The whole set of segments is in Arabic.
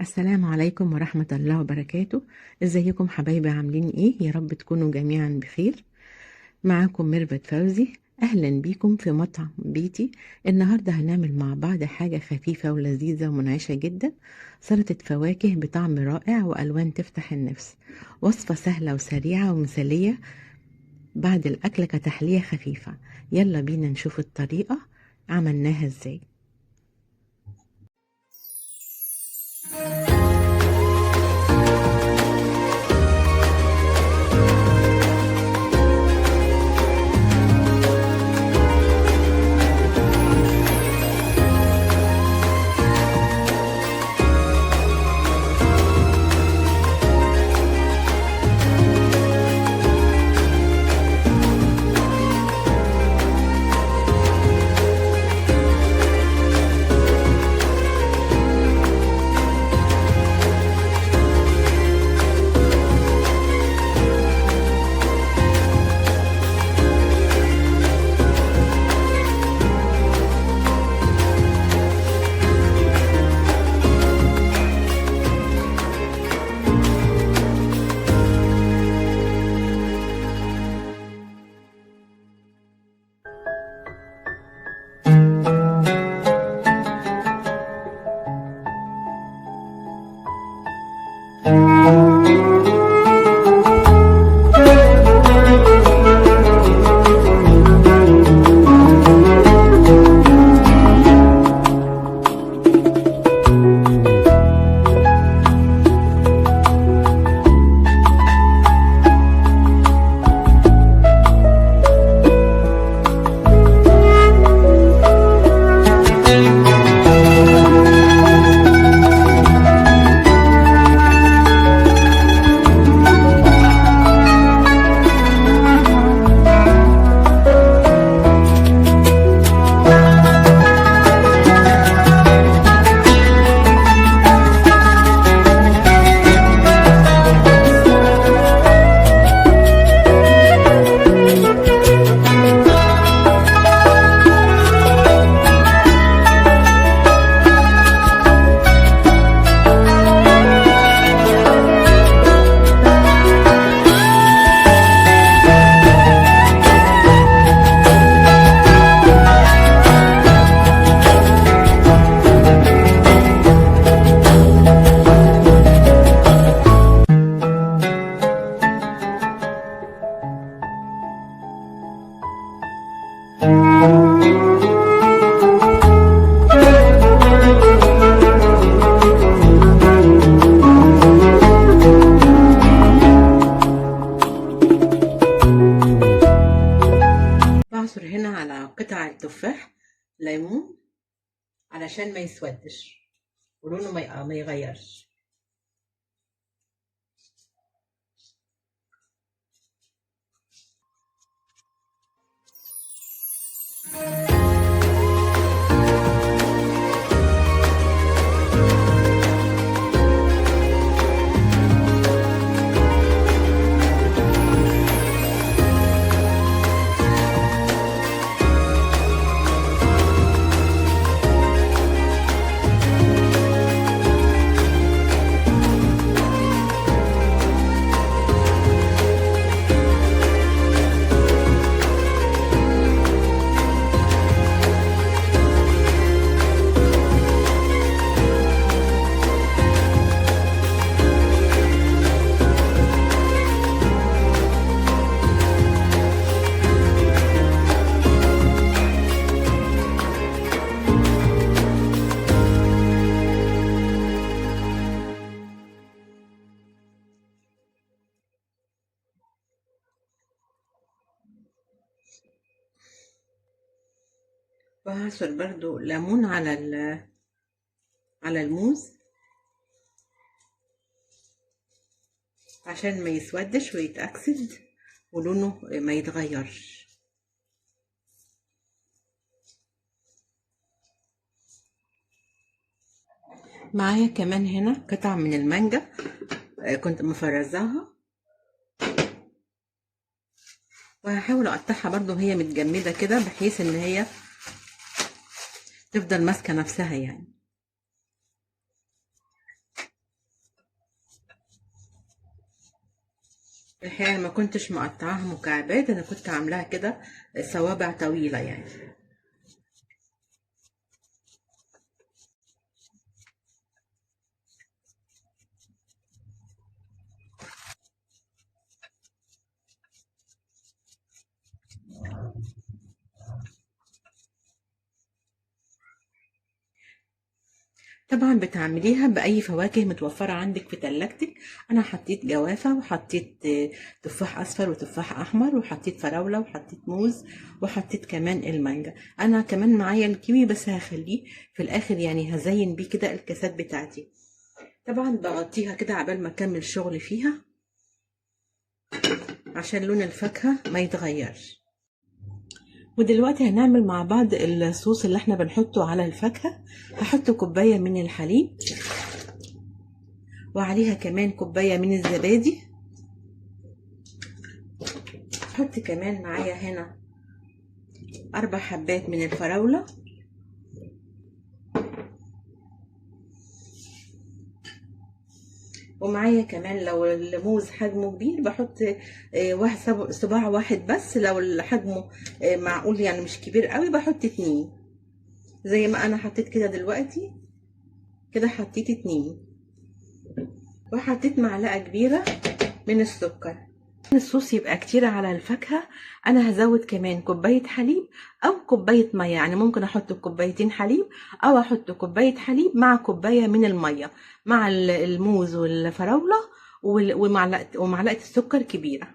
السلام عليكم ورحمة الله وبركاته. ازيكم حبايبي، عاملين ايه؟ يا رب تكونوا جميعا بخير. معاكم ميرفت فوزي، اهلا بيكم في مطعم بيتي. النهاردة هنعمل مع بعض حاجة خفيفة ولذيذة ومنعشة جدا، سلطة فواكه بطعم رائع والوان تفتح النفس. وصفة سهلة وسريعة ومثالية بعد الاكل كتحلية خفيفة. يلا بينا نشوف الطريقة عملناها ازاي. بعصر هنا على قطع التفاح ليمون علشان ما يسودش ولونه ما يغيرش. وهعصر برضو ليمون على الموز عشان ما يسودش ويتأكسد ولونه ما يتغيرش. معايا كمان هنا قطع من المانجا كنت مفرزاها، وهحاول اقطعها برضو وهي متجمدة كده بحيث ان هي تفضل ماسكة نفسها يعني. الحقيقة ما كنتش مقطعاها مكعبات، انا كنت عاملاها كده صوابع طويلة يعني. طبعا بتعمليها بأي فواكه متوفرة عندك في تلاجتك. أنا حطيت جوافة، وحطيت تفاح أصفر وتفاح أحمر، وحطيت فراولة، وحطيت موز، وحطيت كمان المانجا. أنا كمان معايا الكيوي بس هخليه في الآخر، يعني هزين بيه كده الكاسات بتاعتي. طبعا بغطيها كده عبال ما أكمل شغل فيها عشان لون الفاكهة ما يتغيرش. ودلوقتي هنعمل مع بعض الصوص اللي احنا بنحطه على الفاكهة. هحط كوباية من الحليب، وعليها كمان كوباية من الزبادي. احط كمان معايا هنا 4 حبات من الفراولة، ومعايا كمان لو الموز حجمه كبير بحط صباع واحد بس، لو حجمه معقول يعني مش كبير قوي بحط 2 زي ما انا حطيت كده دلوقتي. كده حطيت 2، وحطيت معلقة كبيرة من السكر. الصوص يبقى كتير على الفاكهة، انا هزود كمان كوباية حليب او كوباية مية، يعني ممكن احط كوبايتين حليب او احط كوباية حليب مع كوباية من المية مع الموز والفراولة ومعلقة السكر كبيرة.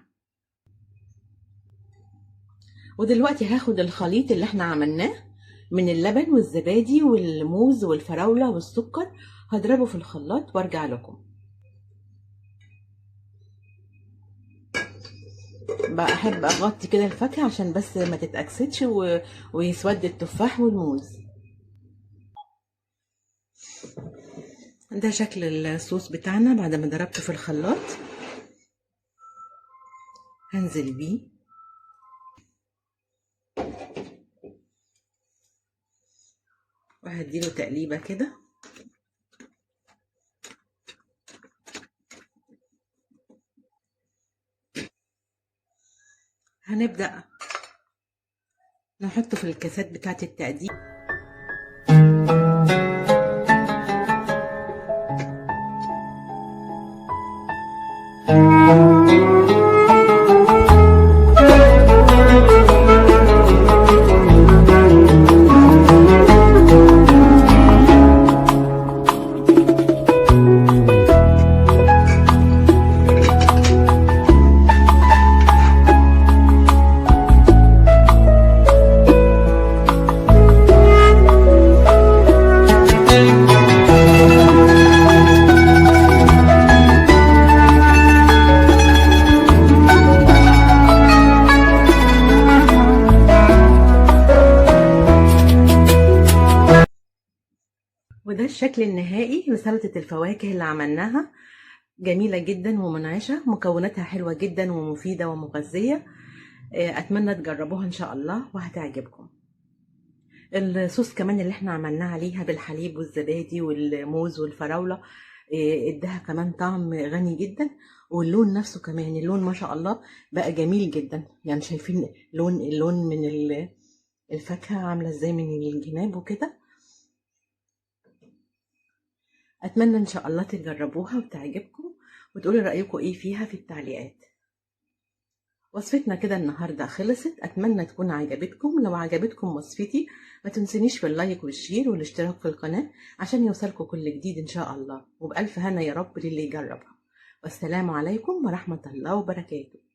ودلوقتي هاخد الخليط اللي احنا عملناه من اللبن والزبادي والموز والفراولة والسكر، هضربه في الخلاط وارجع لكم. بقى احب اغطي كده الفاكهه عشان بس ما تتاكسدش ويسود التفاح والموز. ده شكل الصوص بتاعنا بعد ما ضربته في الخلاط. هنزل بيه وهديله تقليبه كده. هنبدا نحطه في الكاسات بتاعه التقديم. وده الشكل النهائي لسلطة الفواكه اللي عملناها. جميلة جدا ومنعشة، مكوناتها حلوة جدا ومفيدة ومغذية. أتمنى تجربوها إن شاء الله وهتعجبكم. الصوص كمان اللي احنا عملناه عليها بالحليب والزبادي والموز والفراولة اداها كمان طعم غني جدا. واللون نفسه كمان، اللون ما شاء الله بقى جميل جدا. يعني شايفين اللون من الفاكهة عاملة ازاي من الجناب وكده. اتمنى ان شاء الله تجربوها وتعجبكم وتقولوا رأيكم ايه فيها في التعليقات. وصفتنا كده النهاردة خلصت، أتمنى تكون عجبتكم. لو عجبتكم وصفتي ما تنسونيش في اللايك والشير والاشتراك في القناة عشان يوصلكم كل جديد إن شاء الله. وبألف هنا يا رب للي يجربها. والسلام عليكم ورحمة الله وبركاته.